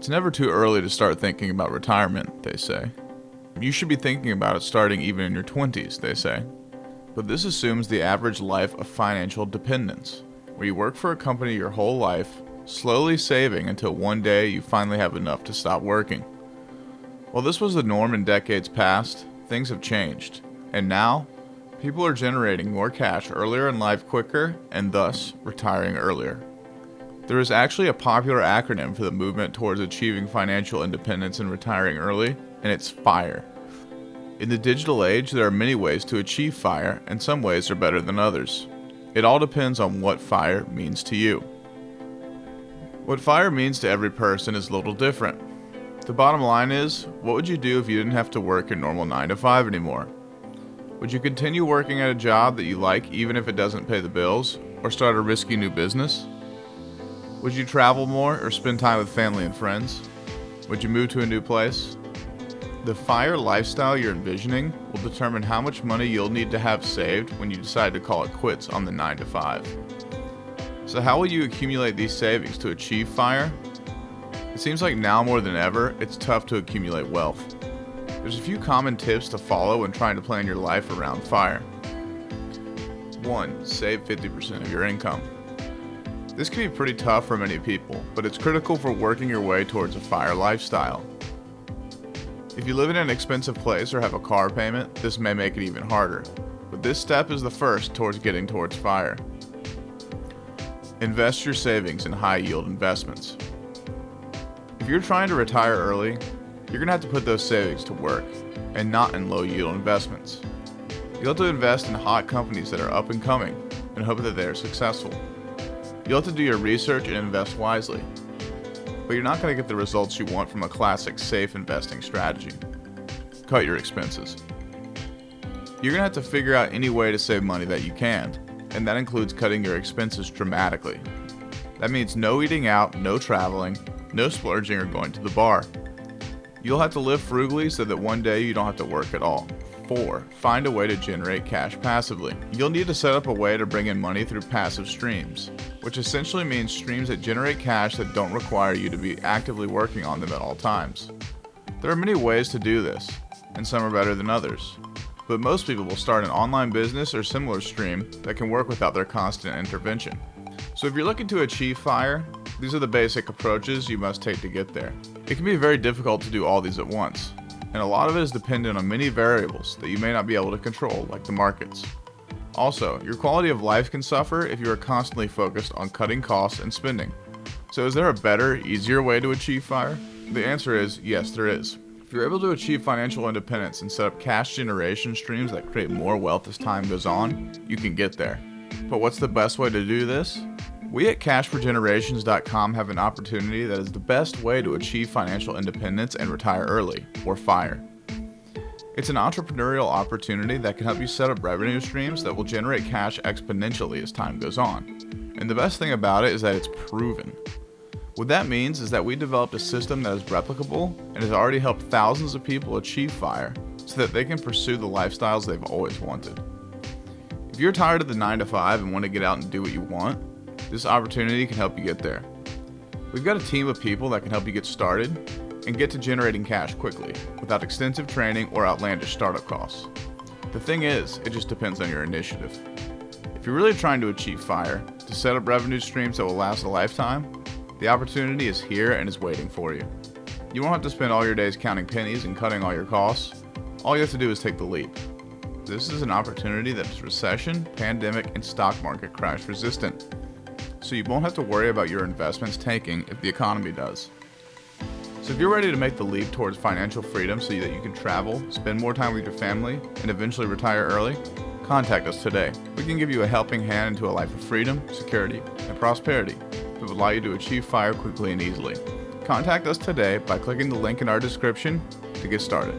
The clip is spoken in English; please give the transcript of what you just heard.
It's never too early to start thinking about retirement, they say. You should be thinking about it starting even in your 20s, they say. But this assumes the average life of financial dependence, where you work for a company your whole life, slowly saving until one day you finally have enough to stop working. While this was the norm in decades past, things have changed, and now, people are generating more cash earlier in life quicker and thus retiring earlier. There is actually a popular acronym for the movement towards achieving financial independence and retiring early, and it's FIRE. In the digital age, there are many ways to achieve FIRE, and some ways are better than others. It all depends on what FIRE means to you. What FIRE means to every person is a little different. The bottom line is, what would you do if you didn't have to work your normal 9 to 5 anymore? Would you continue working at a job that you like even if it doesn't pay the bills, or start a risky new business? Would you travel more or spend time with family and friends? Would you move to a new place? The FIRE lifestyle you're envisioning will determine how much money you'll need to have saved when you decide to call it quits on the 9 to 5. So how will you accumulate these savings to achieve FIRE? It seems like now more than ever, it's tough to accumulate wealth. There's a few common tips to follow when trying to plan your life around FIRE. 1. Save 50% of your income. This can be pretty tough for many people, but it's critical for working your way towards a FIRE lifestyle. If you live in an expensive place or have a car payment, this may make it even harder, but this step is the first towards getting towards FIRE. Invest your savings in high-yield investments. If you're trying to retire early, you're going to have to put those savings to work, and not in low-yield investments. You'll have to invest in hot companies that are up and coming, and hope that they are successful. You'll have to do your research and invest wisely, but you're not going to get the results you want from a classic safe investing strategy. Cut your expenses. You're going to have to figure out any way to save money that you can, and that includes cutting your expenses dramatically. That means no eating out, no traveling, no splurging or going to the bar. You'll have to live frugally so that one day you don't have to work at all. 4. Find a way to generate cash passively. You'll need to set up a way to bring in money through passive streams, which essentially means streams that generate cash that don't require you to be actively working on them at all times. There are many ways to do this, and some are better than others, but most people will start an online business or similar stream that can work without their constant intervention. So if you're looking to achieve FIRE, these are the basic approaches you must take to get there. It can be very difficult to do all these at once, and a lot of it is dependent on many variables that you may not be able to control, like the markets. Also, your quality of life can suffer if you are constantly focused on cutting costs and spending. So is there a better, easier way to achieve FIRE? The answer is yes, there is. If you're able to achieve financial independence and set up cash generation streams that create more wealth as time goes on, you can get there. But what's the best way to do this? We at cashforgenerations.com have an opportunity that is the best way to achieve financial independence and retire early, or FIRE. It's an entrepreneurial opportunity that can help you set up revenue streams that will generate cash exponentially as time goes on. And the best thing about it is that it's proven. What that means is that we developed a system that is replicable and has already helped thousands of people achieve FIRE so that they can pursue the lifestyles they've always wanted. If you're tired of the 9 to 5 and want to get out and do what you want, this opportunity can help you get there. We've got a team of people that can help you get started and get to generating cash quickly without extensive training or outlandish startup costs. The thing is, it just depends on your initiative. If you're really trying to achieve FIRE, to set up revenue streams that will last a lifetime, the opportunity is here and is waiting for you. You won't have to spend all your days counting pennies and cutting all your costs. All you have to do is take the leap. This is an opportunity that is recession, pandemic, and stock market crash resistant. So you won't have to worry about your investments tanking if the economy does. So if you're ready to make the leap towards financial freedom so that you can travel, spend more time with your family, and eventually retire early, contact us today. We can give you a helping hand into a life of freedom, security, and prosperity that will allow you to achieve FIRE quickly and easily. Contact us today by clicking the link in our description to get started.